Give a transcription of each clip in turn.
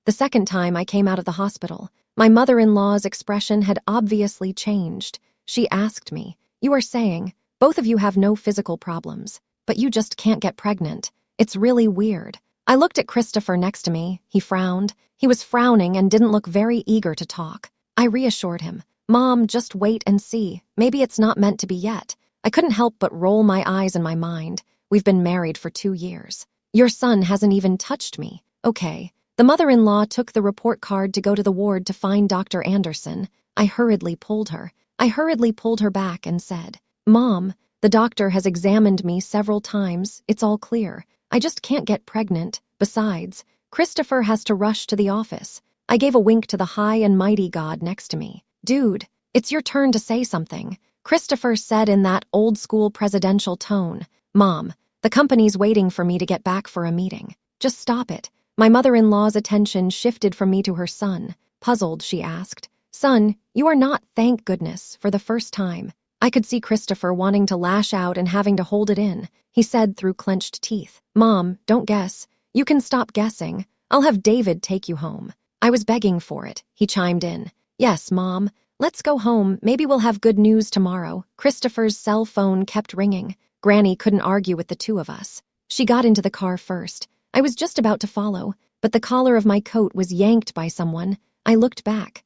The second time I came out of the hospital, my mother-in-law's expression had obviously changed. She asked me, "You are saying, both of you have no physical problems, but you just can't get pregnant. It's really weird." I looked at Christopher next to me. He frowned. He was frowning and didn't look very eager to talk. I reassured him, "Mom, just wait and see. Maybe it's not meant to be yet." I couldn't help but roll my eyes in my mind. We've been married for 2 years. Your son hasn't even touched me. Okay. The mother-in-law took the report card to go to the ward to find Dr. Anderson. I hurriedly pulled her back and said, "Mom, the doctor has examined me several times. It's all clear. I just can't get pregnant. Besides, Christopher has to rush to the office." I gave a wink to the high and mighty God next to me. "Dude, it's your turn to say something," Christopher said in that old-school presidential tone. "Mom, the company's waiting for me to get back for a meeting. Just stop it." My mother-in-law's attention shifted from me to her son. Puzzled, she asked, "Son, you are not, thank goodness, for the first time." I could see Christopher wanting to lash out and having to hold it in. He said through clenched teeth, "Mom, don't guess. You can stop guessing. I'll have David take you home." I was begging for it. He chimed in, "Yes, Mom. Let's go home. Maybe we'll have good news tomorrow." Christopher's cell phone kept ringing. Granny couldn't argue with the two of us. She got into the car first. I was just about to follow, but the collar of my coat was yanked by someone. I looked back.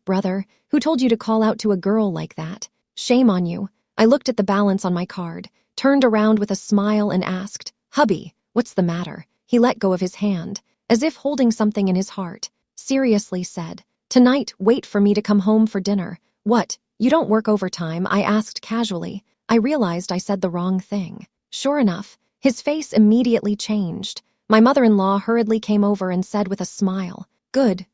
Brother, who told you to call out to a girl like that? Shame on you." I looked at the balance on my card, turned around with a smile and asked, "Hubby, what's the matter?" He let go of his hand, as if holding something in his heart. Seriously said, "Tonight, wait for me to come home for dinner." "What, you don't work overtime?" I asked casually. I realized I said the wrong thing. Sure enough, his face immediately changed. My mother-in-law hurriedly came over and said with a smile, Good.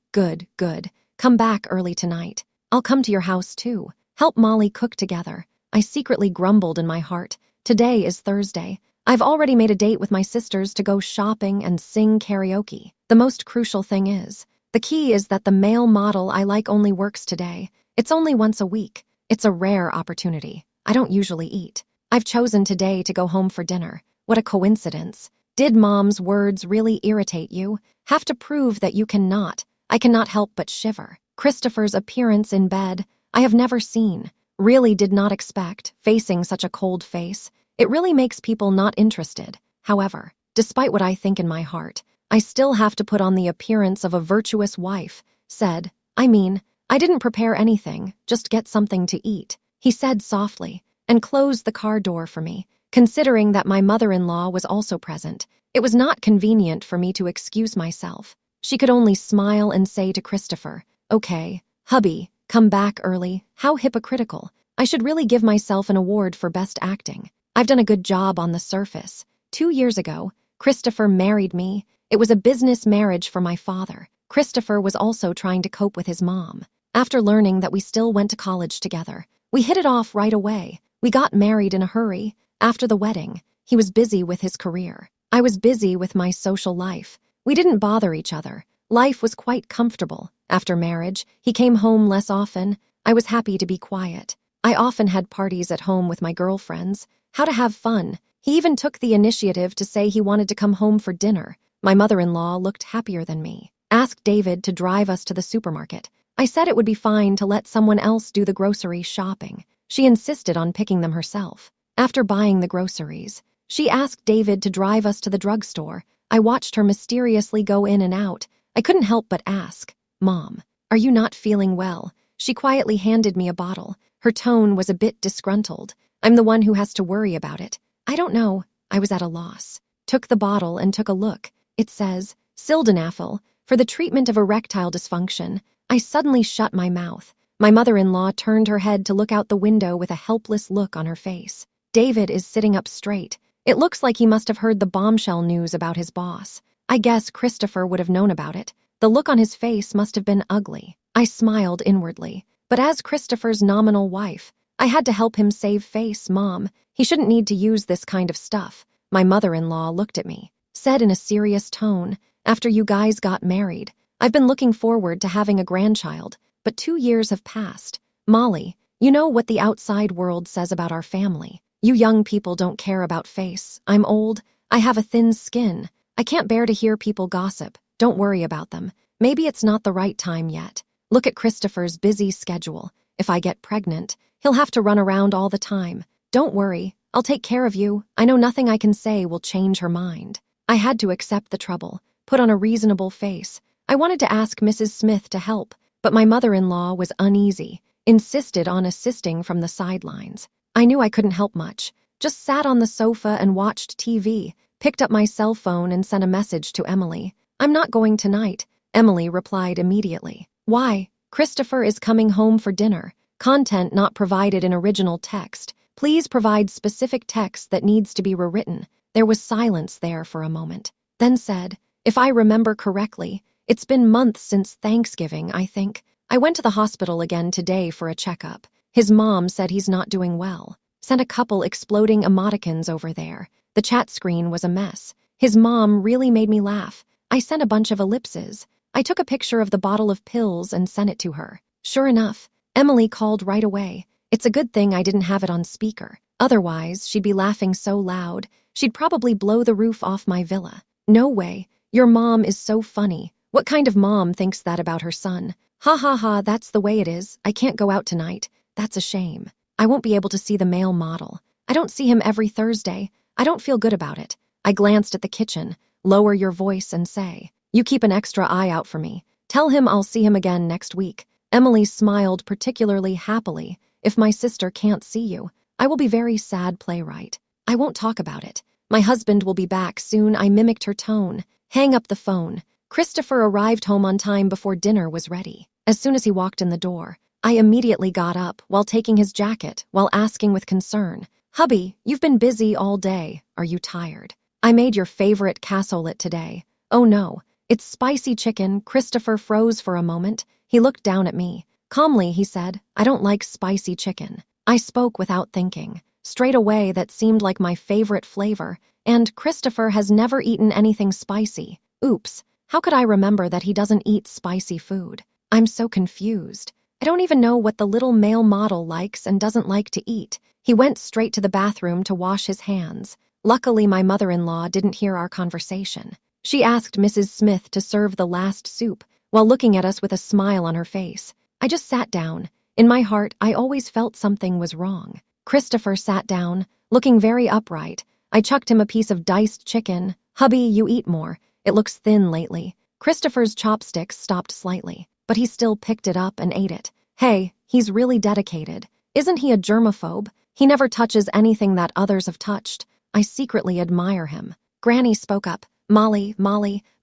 Come back early tonight. I'll come to your house too. Help Molly cook together." I secretly grumbled in my heart. Today is Thursday. I've already made a date with my sisters to go shopping and sing karaoke. The most crucial thing is, the key is that the male model I like only works today. It's only once a week. It's a rare opportunity. I don't usually eat. I've chosen today to go home for dinner. What a coincidence. Did Mom's words really irritate you? Have to prove that you cannot. I cannot help but shiver. Christopher's appearance in bed, I have never seen. Really did not expect, facing such a cold face. It really makes people not interested. However, despite what I think in my heart, I still have to put on the appearance of a virtuous wife. I didn't prepare anything, just get something to eat," he said softly, and closed the car door for me. Considering that my mother-in-law was also present, it was not convenient for me to excuse myself. She could only smile and say to Christopher, "Okay, hubby, come back early." How hypocritical. I should really give myself an award for best acting. I've done a good job on the surface. 2 years ago, Christopher married me. It was a business marriage for my father. Christopher was also trying to cope with his mom. After learning that we still went to college together, we hit it off right away. We got married in a hurry. After the wedding, he was busy with his career. I was busy with my social life. We didn't bother each other. Life was quite comfortable. After marriage, he came home less often. I was happy to be quiet. I often had parties at home with my girlfriends. How to have fun. He even took the initiative to say he wanted to come home for dinner. My mother-in-law looked happier than me. Asked David to drive us to the supermarket. I said it would be fine to let someone else do the grocery shopping. She insisted on picking them herself. After buying the groceries, she asked David to drive us to the drugstore. I watched her mysteriously go in and out. I couldn't help but ask, "Mom, are you not feeling well?" She quietly handed me a bottle. Her tone was a bit disgruntled. I'm the one who has to worry about it. I don't know. I was at a loss. Took the bottle and took a look. It says, Sildenafil, for the treatment of erectile dysfunction. I suddenly shut my mouth. My mother-in-law turned her head to look out the window with a helpless look on her face. David is sitting up straight. It looks like he must have heard the bombshell news about his boss. I guess Christopher would have known about it. The look on his face must have been ugly. I smiled inwardly. But as Christopher's nominal wife, I had to help him save face. "Mom, he shouldn't need to use this kind of stuff." My mother-in-law looked at me, said in a serious tone, "After you guys got married, I've been looking forward to having a grandchild, but 2 years have passed. Molly, you know what the outside world says about our family. You young people don't care about face. I'm old. I have a thin skin. I can't bear to hear people gossip. Don't worry about them. Maybe it's not the right time yet. Look at Christopher's busy schedule. If I get pregnant, he'll have to run around all the time. Don't worry. I'll take care of you. I know nothing I can say will change her mind. I had to accept the trouble, put on a reasonable face. I wanted to ask Mrs. Smith to help, but my mother-in-law was uneasy, insisted on assisting from the sidelines. I knew I couldn't help much. Just sat on the sofa and watched TV, picked up my cell phone and sent a message to Emily. I'm not going tonight. Emily replied immediately. Why? Christopher is coming home for dinner. Content not provided in original text. Please provide specific text that needs to be rewritten. There was silence there for a moment. Then said, if I remember correctly, it's been months since Thanksgiving, I think. I went to the hospital again today for a checkup. His mom said he's not doing well. Sent a couple exploding emoticons over there. The chat screen was a mess. His mom really made me laugh. I sent a bunch of ellipses. I took a picture of the bottle of pills and sent it to her. Sure enough, Emily called right away. It's a good thing I didn't have it on speaker. Otherwise, she'd be laughing so loud, she'd probably blow the roof off my villa. No way. Your mom is so funny. What kind of mom thinks that about her son? Ha ha ha, that's the way it is. I can't go out tonight. That's a shame. I won't be able to see the male model. I don't see him every Thursday. I don't feel good about it. I glanced at the kitchen. Lower your voice and say, you keep an extra eye out for me. Tell him I'll see him again next week. Emily smiled particularly happily. If my sister can't see you, I will be very sad, playwright. I won't talk about it. My husband will be back soon. I mimicked her tone. Hang up the phone. Christopher arrived home on time before dinner was ready. As soon as he walked in the door, I immediately got up while taking his jacket, while asking with concern, Hubby, you've been busy all day. Are you tired? I made your favorite cassolette today. Oh no, it's spicy chicken. Christopher froze for a moment. He looked down at me. Calmly, he said, I don't like spicy chicken. I spoke without thinking. Straight away, that seemed like my favorite flavor, and Christopher has never eaten anything spicy. Oops, how could I remember that he doesn't eat spicy food? I'm so confused. I don't even know what the little male model likes and doesn't like to eat. He went straight to the bathroom to wash his hands. Luckily, my mother-in-law didn't hear our conversation. She asked Mrs. Smith to serve the last soup, while looking at us with a smile on her face. I just sat down. In my heart, I always felt something was wrong. Christopher sat down, looking very upright. I chucked him a piece of diced chicken. Hubby, you eat more. It looks thin lately. Christopher's chopsticks stopped slightly, but he still picked it up and ate it. Hey, he's really dedicated. Isn't he a germaphobe? He never touches anything that others have touched. I secretly admire him. Granny spoke up. Molly,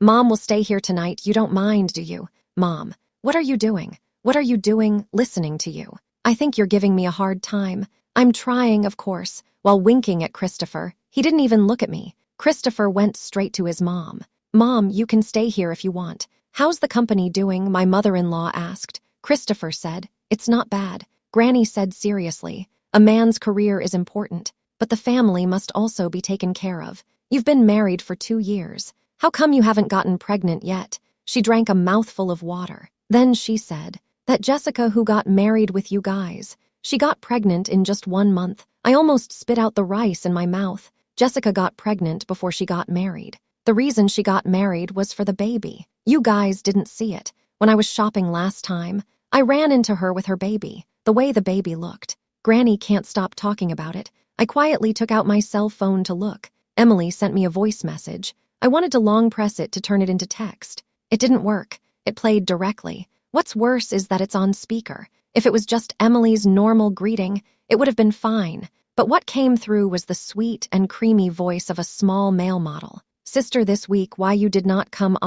Mom will stay here tonight. You don't mind, do you? Mom, what are you doing? What are you doing listening to you? I think you're giving me a hard time. I'm trying, of course, while winking at Christopher. He didn't even look at me. Christopher went straight to his mom. Mom, you can stay here if you want. How's the company doing? My mother-in-law asked. Christopher said, it's not bad. Granny said seriously, a man's career is important, but the family must also be taken care of. You've been married for 2 years. How come you haven't gotten pregnant yet? She drank a mouthful of water. Then she said, that Jessica who got married with you guys. She got pregnant in just 1 month. I almost spit out the rice in my mouth. Jessica got pregnant before she got married. The reason she got married was for the baby. You guys didn't see it. When I was shopping last time, I ran into her with her baby. The way the baby looked. Granny can't stop talking about it. I quietly took out my cell phone to look. Emily sent me a voice message. I wanted to long press it to turn it into text. It didn't work. It played directly. What's worse is that it's on speaker. If it was just Emily's normal greeting, it would have been fine. But what came through was the sweet and creamy voice of a small male model. Sister, this week, why you did not come?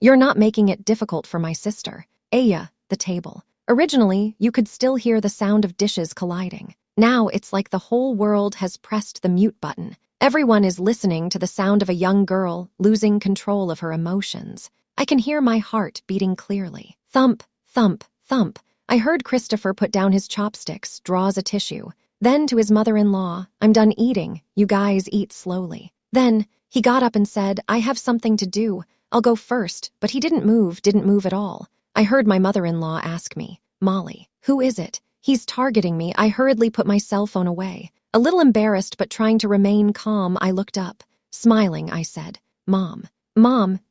You're not making it difficult for my sister. Aya, the table. Originally, you could still hear the sound of dishes colliding. Now it's like the whole world has pressed the mute button. Everyone is listening to the sound of a young girl losing control of her emotions. I can hear my heart beating clearly. Thump, thump, thump. I heard Christopher put down his chopsticks, draws a tissue. Then to his mother-in-law, I'm done eating. You guys eat slowly. Then he got up and said, I have something to do. I'll go first, but he didn't move at all. I heard my mother-in-law ask me, Molly, who is it? He's targeting me. I hurriedly put my cell phone away. A little embarrassed but trying to remain calm, I looked up. Smiling, I said, Mom,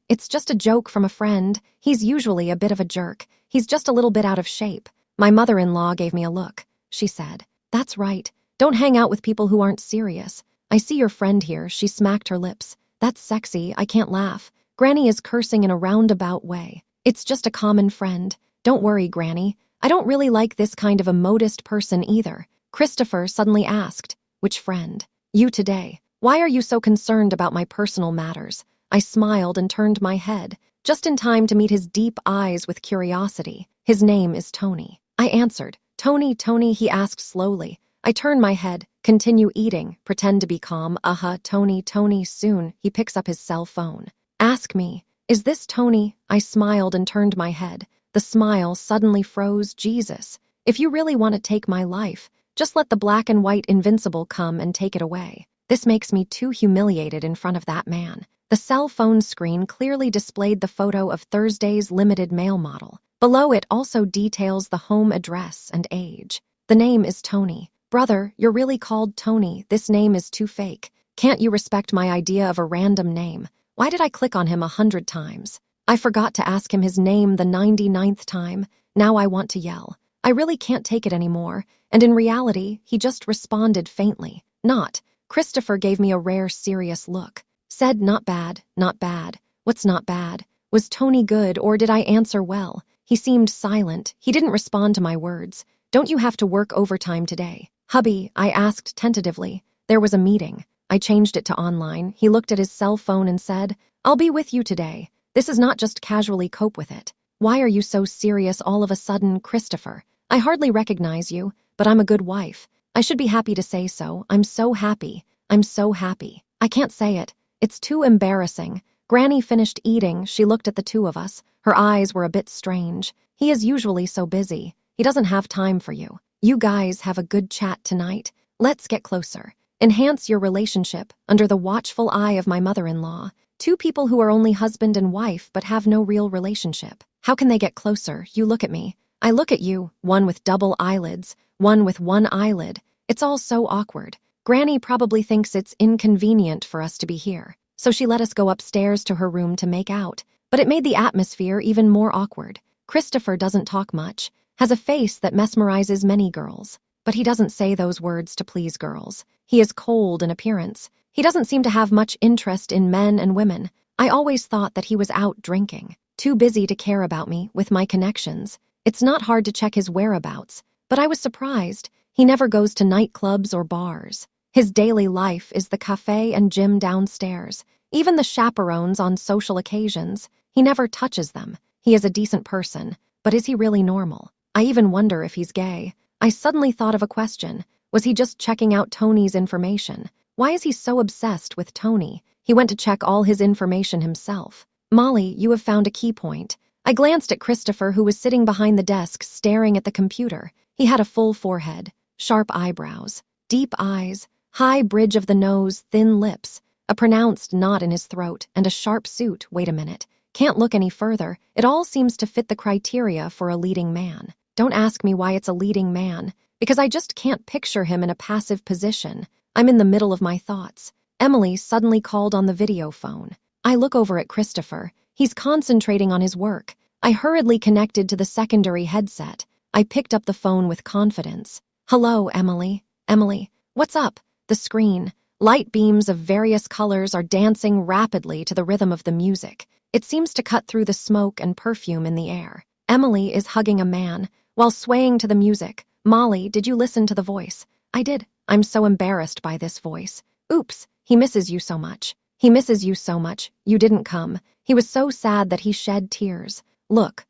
It's just a joke from a friend. He's usually a bit of a jerk. He's just a little bit out of shape. My mother-in-law gave me a look. She said, "That's right. Don't hang out with people who aren't serious. I see your friend here." She smacked her lips. "That's sexy. I can't laugh." Granny is cursing in a roundabout way. "It's just a common friend. Don't worry, Granny. I don't really like this kind of a modest person either." Christopher suddenly asked, "Which friend?" "You today. Why are you so concerned about my personal matters?" I smiled and turned my head, just in time to meet his deep eyes with curiosity. "His name is Tony." I answered. "Tony, Tony," he asked slowly. I turn my head, continue eating, pretend to be calm. Tony, Tony." Soon, he picks up his cell phone. "Ask me, is this Tony?" I smiled and turned my head. The smile suddenly froze. "Jesus, if you really want to take my life, just let the black and white invincible come and take it away. This makes me too humiliated in front of that man." The cell phone screen clearly displayed the photo of Thursday's limited mail model. Below it also details the home address and age. The name is Tony. "Brother, you're really called Tony. This name is too fake. Can't you respect my idea of a random name?" Why did I click on him 100 times? I forgot to ask him his name the 99th time. Now I want to yell. I really can't take it anymore. And in reality, he just responded faintly. "Not." Christopher gave me a rare serious look. Said, "Not bad, not bad." What's not bad? Was Tony good, or did I answer well? He seemed silent. He didn't respond to my words. "Don't you have to work overtime today?" "Hubby," I asked tentatively. There was a meeting. I changed it to online. He looked at his cell phone and said, "I'll be with you today. This is not just casually cope with it." "Why are you so serious all of a sudden, Christopher? I hardly recognize you, but I'm a good wife. I should be happy to say so. I'm so happy. I'm so happy. I can't say it. It's too embarrassing." Granny finished eating. She looked at the two of us. Her eyes were a bit strange. "He is usually so busy. He doesn't have time for you. You guys have a good chat tonight. Let's get closer. Enhance your relationship under the watchful eye of my mother-in-law. Two people who are only husband and wife but have no real relationship. How can they get closer? You look at me. I look at you, one with double eyelids, one with one eyelid. It's all so awkward. Granny probably thinks it's inconvenient for us to be here, so she let us go upstairs to her room to make out, but it made the atmosphere even more awkward. Christopher doesn't talk much, has a face that mesmerizes many girls, but he doesn't say those words to please girls. He is cold in appearance. He doesn't seem to have much interest in men and women. I always thought that he was out drinking, too busy to care about me with my connections. It's not hard to check his whereabouts, but I was surprised. He never goes to nightclubs or bars. His daily life is the cafe and gym downstairs. Even the chaperones on social occasions, he never touches them. He is a decent person, but is he really normal? I even wonder if he's gay. I suddenly thought of a question. Was he just checking out Tony's information? Why is he so obsessed with Tony? He went to check all his information himself. "Molly, you have found a key point." I glanced at Christopher, who was sitting behind the desk staring at the computer. He had a full forehead, sharp eyebrows, deep eyes, high bridge of the nose, thin lips, a pronounced knot in his throat, and a sharp suit. Wait a minute. Can't look any further. It all seems to fit the criteria for a leading man. Don't ask me why it's a leading man, because I just can't picture him in a passive position. I'm in the middle of my thoughts. Emily suddenly called on the video phone. I look over at Christopher. He's concentrating on his work. I hurriedly connected to the secondary headset. I picked up the phone with confidence. "Hello, Emily." "Emily, what's up?" The screen. Light beams of various colors are dancing rapidly to the rhythm of the music. It seems to cut through the smoke and perfume in the air. Emily is hugging a man while swaying to the music. "Molly, did you listen to the voice?" "I did. I'm so embarrassed by this voice." "Oops, he misses you so much. He misses you so much. You didn't come. He was so sad that he shed tears." Look.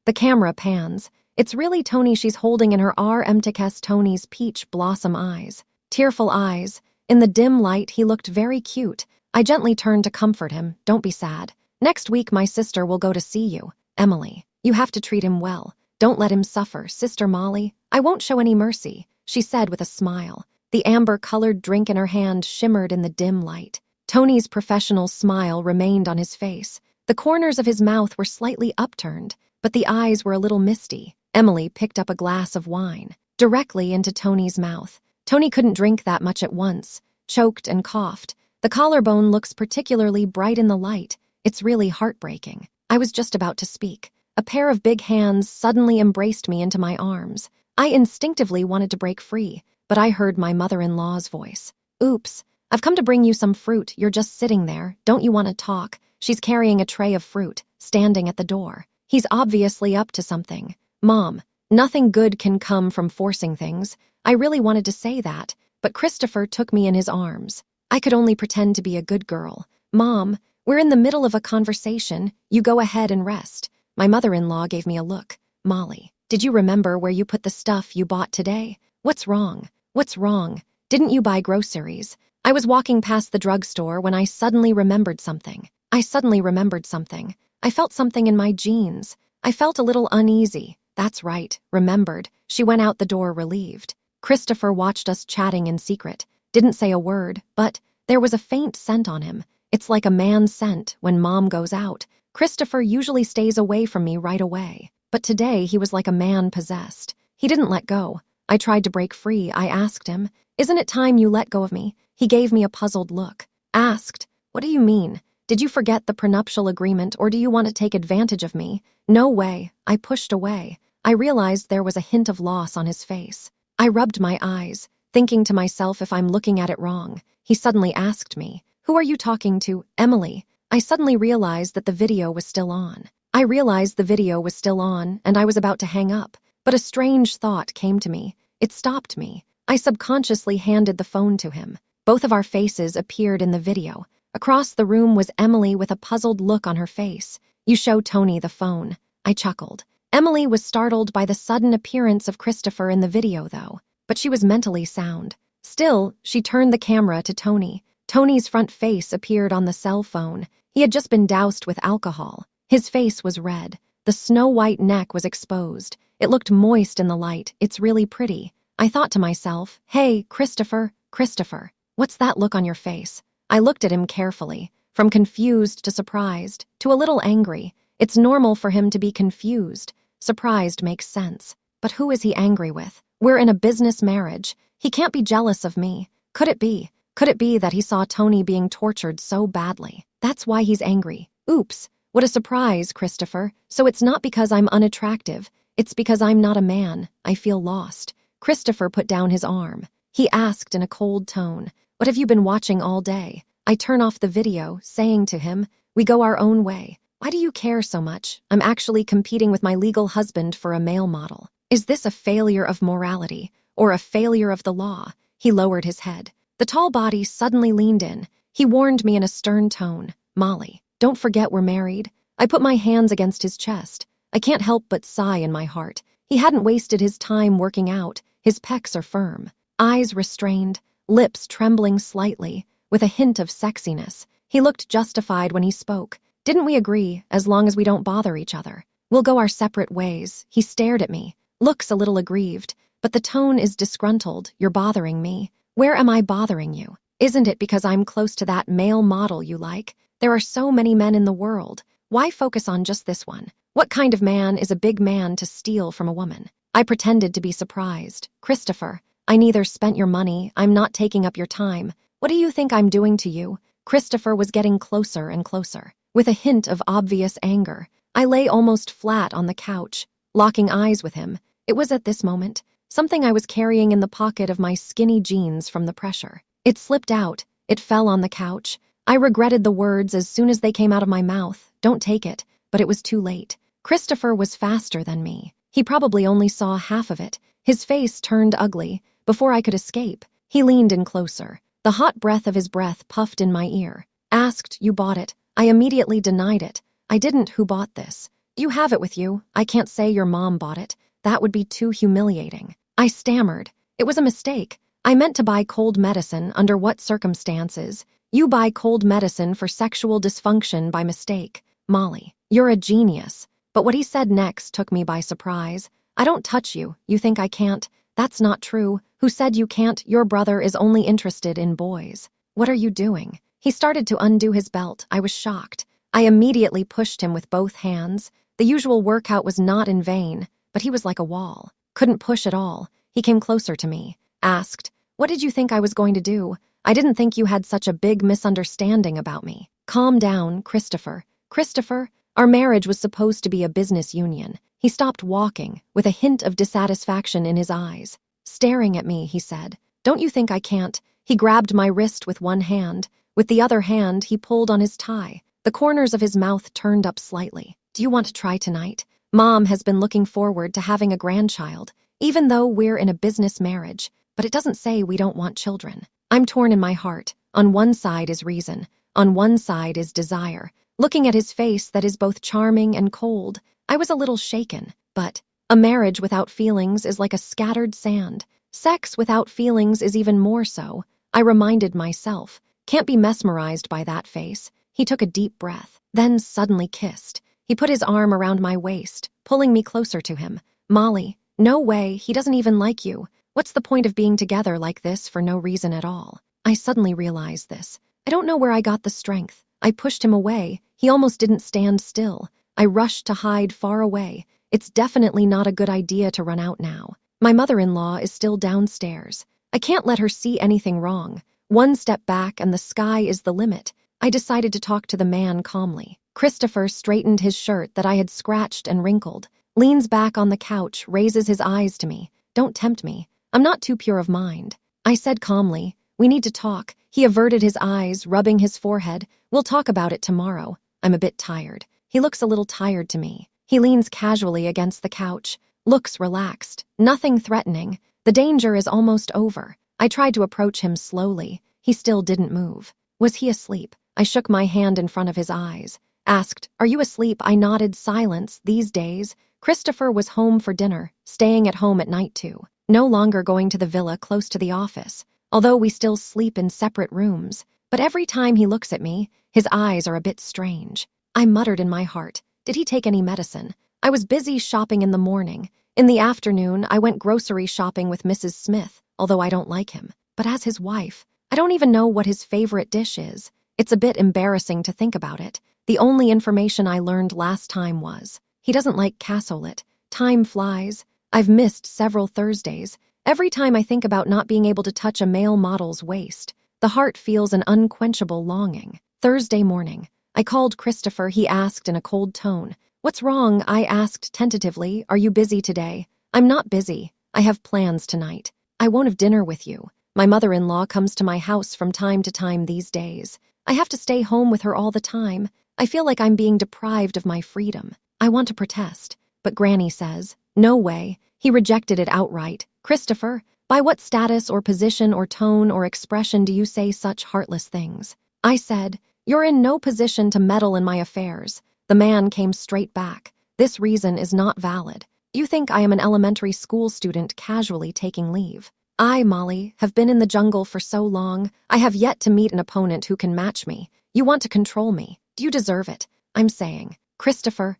The camera pans. It's really Tony she's holding in her RMTKS. Tony's peach blossom eyes. Tearful eyes. In the dim light, he looked very cute. I gently turned to comfort him. "Don't be sad. Next week my sister will go to see you. Emily, you have to treat him well. Don't let him suffer, Sister Molly. I won't show any mercy," she said with a smile. The amber-colored drink in her hand shimmered in the dim light. Tony's professional smile remained on his face. The corners of his mouth were slightly upturned, but the eyes were a little misty. Emily picked up a glass of wine, directly into Tony's mouth. Tony couldn't drink that much at once, choked and coughed. The collarbone looks particularly bright in the light. It's really heartbreaking. I was just about to speak. A pair of big hands suddenly embraced me into my arms. I instinctively wanted to break free, but I heard my mother-in-law's voice. Oops, I've come to bring you some fruit. You're just sitting there. Don't you want to talk? She's carrying a tray of fruit, standing at the door. He's obviously up to something. Mom, nothing good can come from forcing things. I really wanted to say that, but Christopher took me in his arms. I could only pretend to be a good girl. Mom, we're in the middle of a conversation. You go ahead and rest. My mother-in-law gave me a look. Molly, did you remember where you put the stuff you bought today? What's wrong? What's wrong? Didn't you buy groceries? I was walking past the drugstore when I suddenly remembered something. I felt something in my jeans. I felt a little uneasy. That's right, remembered. She went out the door relieved. Christopher watched us chatting in secret. Didn't say a word, but there was a faint scent on him. It's like a man's scent when Mom goes out. Christopher usually stays away from me right away, but today he was like a man possessed. He didn't let go. I tried to break free. I asked him, "Isn't it time you let go of me?" He gave me a puzzled look. Asked, "What do you mean? Did you forget the prenuptial agreement, or do you want to take advantage of me?" No way. I pushed away. I realized there was a hint of loss on his face. I rubbed my eyes, thinking to myself if I'm looking at it wrong. He suddenly asked me, "Who are you talking to?" "Emily." I suddenly realized that the video was still on. And I was about to hang up, but a strange thought came to me. It stopped me. I subconsciously handed the phone to him. Both of our faces appeared in the video. Across the room was Emily with a puzzled look on her face. "You show Tony the phone." I chuckled. Emily was startled by the sudden appearance of Christopher in the video, though, but she was mentally sound. Still, she turned the camera to Tony. Tony's front face appeared on the cell phone. He had just been doused with alcohol. His face was red. The snow-white neck was exposed. It looked moist in the light. "It's really pretty." I thought to myself, "Hey, Christopher, what's that look on your face?" I looked at him carefully, from confused to surprised, to a little angry. It's normal for him to be confused. Surprised makes sense. But who is he angry with? We're in a business marriage. He can't be jealous of me. Could it be? Could it be that he saw Tony being tortured so badly? That's why he's angry. Oops, what a surprise, Christopher. So it's not because I'm unattractive. It's because I'm not a man. I feel lost. Christopher put down his arm. He asked in a cold tone, "What have you been watching all day?" I turn off the video, saying to him, "We go our own way. Why do you care so much? I'm actually competing with my legal husband for a male model. Is this a failure of morality or a failure of the law?" He lowered his head. The tall body suddenly leaned in. He warned me in a stern tone, "Molly, don't forget we're married." I put my hands against his chest. I can't help but sigh in my heart. He hadn't wasted his time working out. His pecs are firm, eyes restrained, lips trembling slightly, with a hint of sexiness. He looked justified when he spoke. "Didn't we agree, as long as we don't bother each other? We'll go our separate ways." He stared at me, looks a little aggrieved, but the tone is disgruntled. "You're bothering me." "Where am I bothering you? Isn't it because I'm close to that male model you like? There are so many men in the world. Why focus on just this one? What kind of man is a big man to steal from a woman?" I pretended to be surprised. "Christopher, I neither spent your money. I'm not taking up your time. What do you think I'm doing to you?" Christopher was getting closer and closer, with a hint of obvious anger. I lay almost flat on the couch, locking eyes with him. It was at this moment, something I was carrying in the pocket of my skinny jeans from the pressure. It slipped out. It fell on the couch. I regretted the words as soon as they came out of my mouth. "Don't take it," but it was too late. Christopher was faster than me. He probably only saw half of it. His face turned ugly. Before I could escape, he leaned in closer. The hot breath of his breath puffed in my ear. "Asked, you bought it." I immediately denied it. "I didn't. Who bought this?" "You have it with you. I can't say your mom bought it. That would be too humiliating." I stammered. "It was a mistake. I meant to buy cold medicine. Under what circumstances? You buy cold medicine for sexual dysfunction by mistake. Molly, you're a genius." But what he said next took me by surprise. "I don't touch you. You think I can't? That's not true. Who said you can't? Your brother is only interested in boys." "What are you doing?" He started to undo his belt. I was shocked. I immediately pushed him with both hands. The usual workout was not in vain, but he was like a wall. Couldn't push at all. He came closer to me. Asked, "What did you think I was going to do? I didn't think you had such a big misunderstanding about me." "Calm down, Christopher. Christopher, our marriage was supposed to be a business union. He stopped walking, with a hint of dissatisfaction in his eyes. Staring at me, he said, "Don't you think I can't?" He grabbed my wrist with one hand. With the other hand, he pulled on his tie. The corners of his mouth turned up slightly. "Do you want to try tonight? Mom has been looking forward to having a grandchild, even though we're in a business marriage, but it doesn't say we don't want children." I'm torn in my heart. On one side is reason. On one side is desire. Looking at his face that is both charming and cold, I was a little shaken. But a marriage without feelings is like a scattered sand. Sex without feelings is even more so. I reminded myself. Can't be mesmerized by that face. He took a deep breath, then suddenly kissed. He put his arm around my waist, pulling me closer to him. "Molly, no way, he doesn't even like you. What's the point of being together like this for no reason at all?" I suddenly realized this. I don't know where I got the strength. I pushed him away. He almost didn't stand still. I rushed to hide far away. It's definitely not a good idea to run out now. My mother-in-law is still downstairs. I can't let her see anything wrong. One step back and the sky is the limit. I decided to talk to the man calmly. Christopher straightened his shirt that I had scratched and wrinkled, leans back on the couch, raises his eyes to me. "Don't tempt me. I'm not too pure of mind." I said calmly, "We need to talk." He averted his eyes, rubbing his forehead. "We'll talk about it tomorrow. I'm a bit tired." He looks a little tired to me. He leans casually against the couch, looks relaxed, nothing threatening. The danger is almost over. I tried to approach him slowly. He still didn't move. Was he asleep? I shook my hand in front of his eyes. Asked, "Are you asleep?" I nodded. Silence. These days, Christopher was home for dinner, staying at home at night too. No longer going to the villa close to the office, although we still sleep in separate rooms. But every time he looks at me, his eyes are a bit strange. I muttered in my heart, did he take any medicine? I was busy shopping in the morning. In the afternoon, I went grocery shopping with Mrs. Smith, although I don't like him. But as his wife, I don't even know what his favorite dish is. It's a bit embarrassing to think about it. The only information I learned last time was, he doesn't like cassoulet. Time flies. I've missed several Thursdays. Every time I think about not being able to touch a male model's waist, the heart feels an unquenchable longing. Thursday morning, I called Christopher. He asked in a cold tone. "What's wrong?" I asked tentatively. "Are you busy today?" "I'm not busy. I have plans tonight. I won't have dinner with you. My mother-in-law comes to my house from time to time these days. I have to stay home with her all the time. I feel like I'm being deprived of my freedom." I want to protest, but Granny says, "No way." He rejected it outright. "Christopher, by what status or position or tone or expression do you say such heartless things?" I said, "You're in no position to meddle in my affairs." The man came straight back. "This reason is not valid. You think I am an elementary school student casually taking leave. I, Molly, have been in the jungle for so long. I have yet to meet an opponent who can match me. You want to control me. Do you deserve it?" I'm saying, Christopher,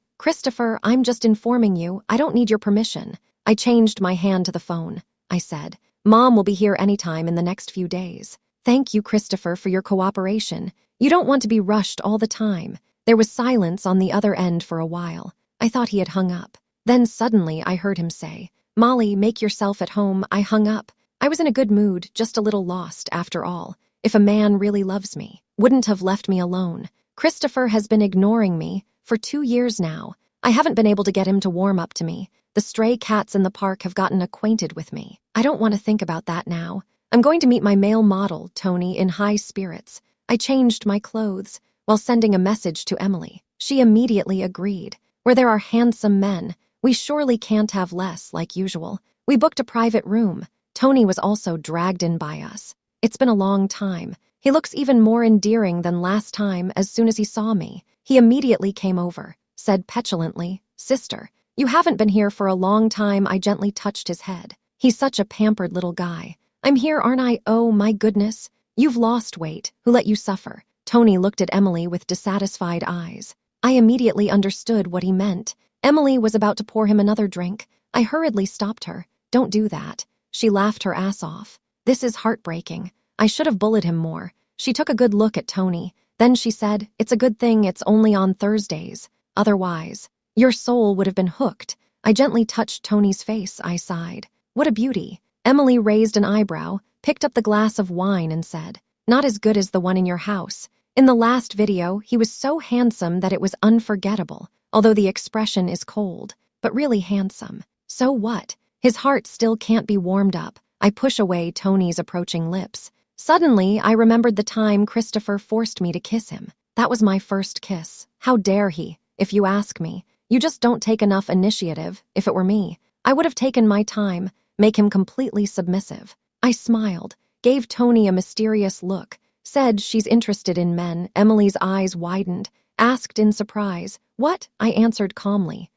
I'm just informing you. I don't need your permission." I changed my hand to the phone. I said, "Mom will be here anytime in the next few days. Thank you, Christopher, for your cooperation. You don't want to be rushed all the time." There was silence on the other end for a while. I thought he had hung up. Then suddenly I heard him say, "Molly, make yourself at home." I hung up. I was in a good mood, just a little lost, after all. If a man really loves me, wouldn't have left me alone. Christopher has been ignoring me for 2 years now. I haven't been able to get him to warm up to me. The stray cats in the park have gotten acquainted with me. I don't want to think about that now. I'm going to meet my male model, Tony, in high spirits. I changed my clothes while sending a message to Emily. She immediately agreed. Where there are handsome men, we surely can't have less, like usual. We booked a private room. Tony was also dragged in by us. It's been a long time. He looks even more endearing than last time. As soon as he saw me, he immediately came over, said petulantly, "Sister, you haven't been here for a long time." I gently touched his head. He's such a pampered little guy. "I'm here, aren't I? Oh, my goodness. You've lost weight. Who let you suffer?" Tony looked at Emily with dissatisfied eyes. I immediately understood what he meant. Emily was about to pour him another drink. I hurriedly stopped her. "Don't do that." She laughed her ass off. "This is heartbreaking. I should have bullied him more." She took a good look at Tony. Then she said, "It's a good thing it's only on Thursdays. Otherwise, your soul would have been hooked." I gently touched Tony's face. I sighed. "What a beauty." Emily raised an eyebrow, picked up the glass of wine and said, "Not as good as the one in your house. In the last video, he was so handsome that it was unforgettable, although the expression is cold, but really handsome. So what? His heart still can't be warmed up. I push away Tony's approaching lips. Suddenly, I remembered the time Christopher forced me to kiss him. That was my first kiss. How dare he? If you ask me, you just don't take enough initiative. If it were me, I would have taken my time, make him completely submissive. I smiled, gave Tony a mysterious look, said she's interested in men. Emily's eyes widened, asked in surprise, "What?" I answered calmly,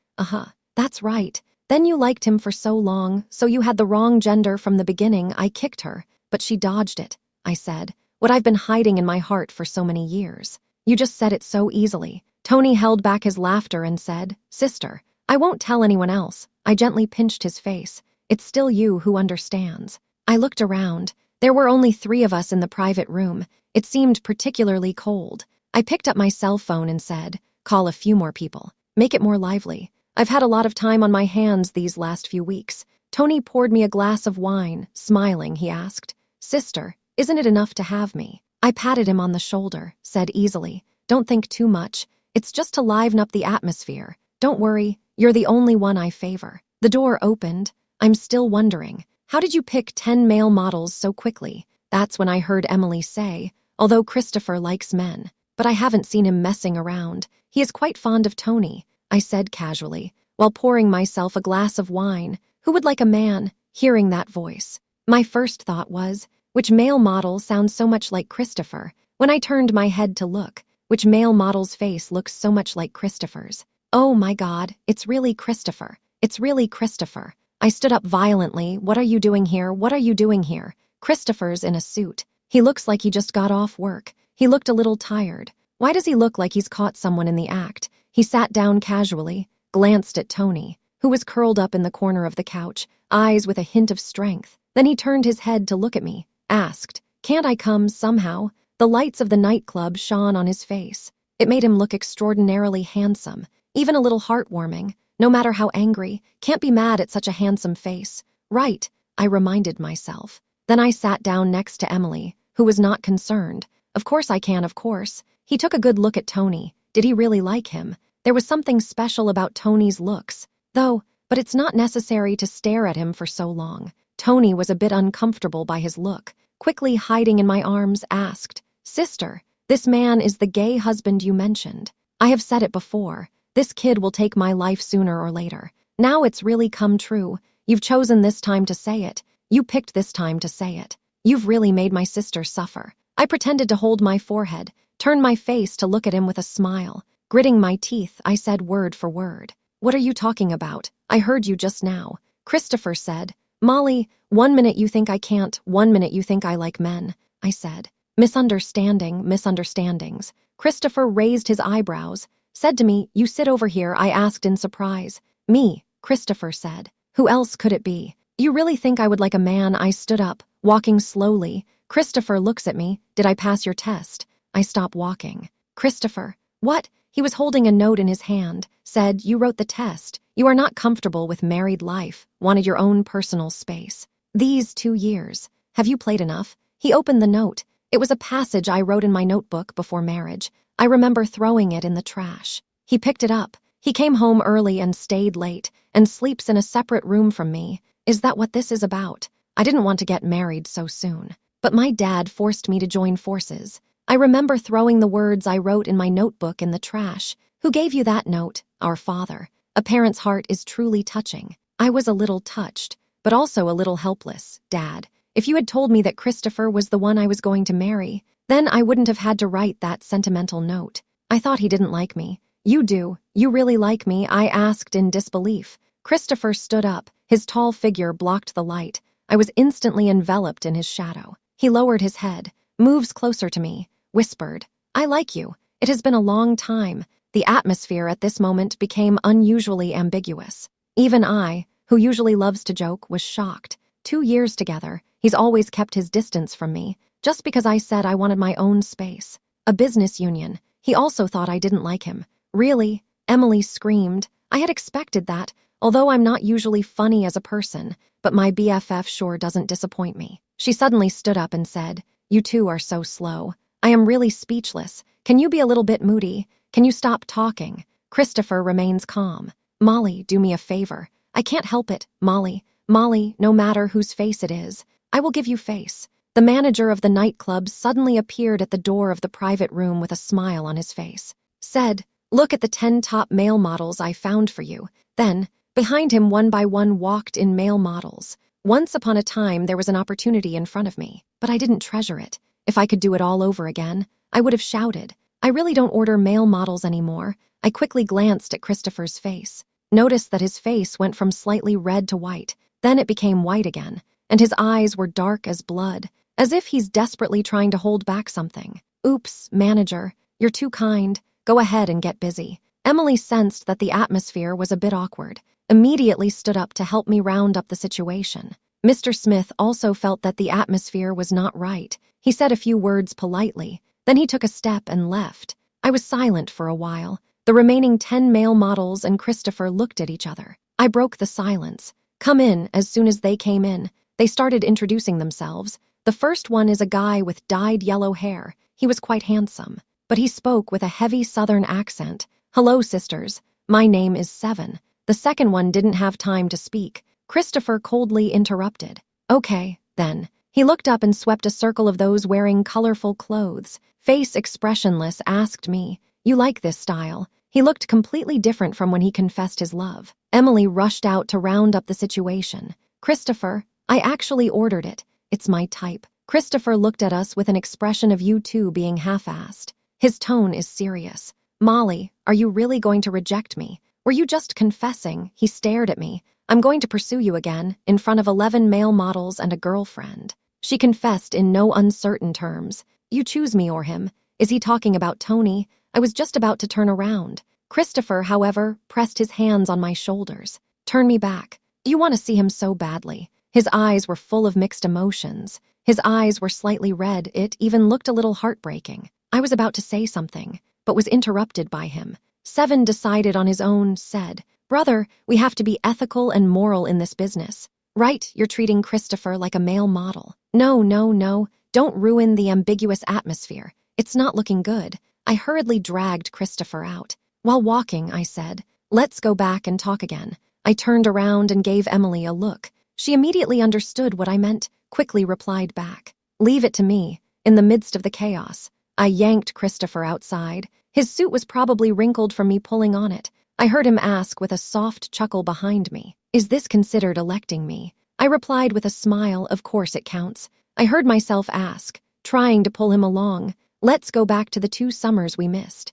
that's right. Then you liked him for so long, so you had the wrong gender from the beginning. I kicked her, but she dodged it. I said, what I've been hiding in my heart for so many years. You just said it so easily. Tony held back his laughter and said, "Sister, I won't tell anyone else." I gently pinched his face. "It's still you who understands." I looked around. There were only 3 of us in the private room. It seemed particularly cold. I picked up my cell phone and said, "Call a few more people. Make it more lively. I've had a lot of time on my hands these last few weeks." Tony poured me a glass of wine. Smiling, he asked, "Sister, isn't it enough to have me?" I patted him on the shoulder, said easily, "Don't think too much. It's just to liven up the atmosphere. Don't worry, you're the only one I favor." The door opened. I'm still wondering, how did you pick 10 male models so quickly? That's when I heard Emily say, although Christopher likes men, but I haven't seen him messing around. He is quite fond of Tony, I said casually, while pouring myself a glass of wine. Who would like a man? Hearing that voice, my first thought was, which male model sounds so much like Christopher? When I turned my head to look, which male model's face looks so much like Christopher's? Oh my God, it's really Christopher. It's really Christopher. I stood up violently. "What are you doing here? What are you doing here?" Christopher's in a suit. He looks like he just got off work. He looked a little tired. Why does he look like he's caught someone in the act? He sat down casually, glanced at Tony, who was curled up in the corner of the couch, eyes with a hint of strength. Then he turned his head to look at me, asked, "Can't I come somehow?" The lights of the nightclub shone on his face. It made him look extraordinarily handsome, even a little heartwarming. No matter how angry, can't be mad at such a handsome face. Right, I reminded myself. Then I sat down next to Emily, who was not concerned. "Of course I can, of course." He took a good look at Tony. Did he really like him? There was something special about Tony's looks, though, but it's not necessary to stare at him for so long. Tony was a bit uncomfortable by his look. Quickly hiding in my arms, asked, "Sister, this man is the gay husband you mentioned. I have said it before. This kid will take my life sooner or later. Now it's really come true. You've chosen this time to say it. You picked this time to say it. You've really made my sister suffer." I pretended to hold my forehead, turned my face to look at him with a smile. Gritting my teeth, I said word for word, "What are you talking about? I heard you just now." Christopher said, "Molly, 1 minute you think I can't, 1 minute you think I like men." I said, misunderstandings. Christopher raised his eyebrows, said to me, "You sit over here," I asked in surprise. "Me," Christopher said. "Who else could it be? You really think I would like a man?" I stood up, walking slowly. Christopher looks at me. "Did I pass your test?" I stop walking. Christopher, "What?" He was holding a note in his hand, said, "You wrote the test. You are not comfortable with married life, wanted your own personal space. These 2 years. Have you played enough?" He opened the note. It was a passage I wrote in my notebook before marriage. I remember throwing it in the trash. He picked it up. He came home early and stayed late, and sleeps in a separate room from me. Is that what this is about? I didn't want to get married so soon, but my dad forced me to join forces. I remember throwing the words I wrote in my notebook in the trash. Who gave you that note? Our father. A parent's heart is truly touching. I was a little touched, but also a little helpless. Dad, if you had told me that Christopher was the one I was going to marry, then I wouldn't have had to write that sentimental note. I thought he didn't like me. You do. You really like me? I asked in disbelief. Christopher stood up. His tall figure blocked the light. I was instantly enveloped in his shadow. He lowered his head, moves closer to me, whispered, "I like you. It has been a long time." The atmosphere at this moment became unusually ambiguous. Even I, who usually loves to joke, was shocked. 2 years together, he's always kept his distance from me, just because I said I wanted my own space. A business union. He also thought I didn't like him. Really? Emily screamed. I had expected that, although I'm not usually funny as a person, but my BFF sure doesn't disappoint me. She suddenly stood up and said, "You two are so slow." I am really speechless. Can you be a little bit moody? Can you stop talking? Christopher remains calm. Molly, do me a favor. I can't help it, Molly. Molly, no matter whose face it is, I will give you face. The manager of the nightclub suddenly appeared at the door of the private room with a smile on his face. Said, look at the 10 top male models I found for you. Then, behind him one by one walked in male models. Once upon a time there was an opportunity in front of me, but I didn't treasure it. If I could do it all over again, I would have shouted. I really don't order male models anymore. I quickly glanced at Christopher's face. Noticed that his face went from slightly red to white. Then it became white again, and his eyes were dark as blood, as if he's desperately trying to hold back something. Oops, manager, you're too kind. Go ahead and get busy. Emily sensed that the atmosphere was a bit awkward, immediately stood up to help me round up the situation. Mr. Smith also felt that the atmosphere was not right. He said a few words politely, then he took a step and left. I was silent for a while. The remaining 10 male models and Christopher looked at each other. I broke the silence. Come in. As soon as they came in, they started introducing themselves. The first one is a guy with dyed yellow hair. He was quite handsome, but he spoke with a heavy southern accent. Hello, sisters. My name is Seven. The second one didn't have time to speak. Christopher coldly interrupted. Okay, then. He looked up and swept a circle of those wearing colorful clothes. Face expressionless, asked me, you like this style? He looked completely different from when he confessed his love. Emily rushed out to round up the situation. Christopher, I actually ordered it. It's my type. Christopher looked at us with an expression of you two being half-assed. His tone is serious. Molly, are you really going to reject me? Were you just confessing? He stared at me. I'm going to pursue you again, in front of 11 male models and a girlfriend. She confessed in no uncertain terms. You choose me or him. Is he talking about Tony? I was just about to turn around. Christopher, however, pressed his hands on my shoulders. Turn me back. You want to see him so badly. His eyes were full of mixed emotions. His eyes were slightly red. It even looked a little heartbreaking. I was about to say something, but was interrupted by him. Seven decided on his own, said, Brother, we have to be ethical and moral in this business. Right, you're treating Christopher like a male model. No, no, no. Don't ruin the ambiguous atmosphere. It's not looking good. I hurriedly dragged Christopher out. While walking, I said, let's go back and talk again. I turned around and gave Emily a look. She immediately understood what I meant, quickly replied back. Leave it to me. In the midst of the chaos, I yanked Christopher outside. His suit was probably wrinkled from me pulling on it. I heard him ask with a soft chuckle behind me, is this considered electing me? I replied with a smile, of course it counts. I heard myself ask, trying to pull him along, let's go back to the 2 summers we missed.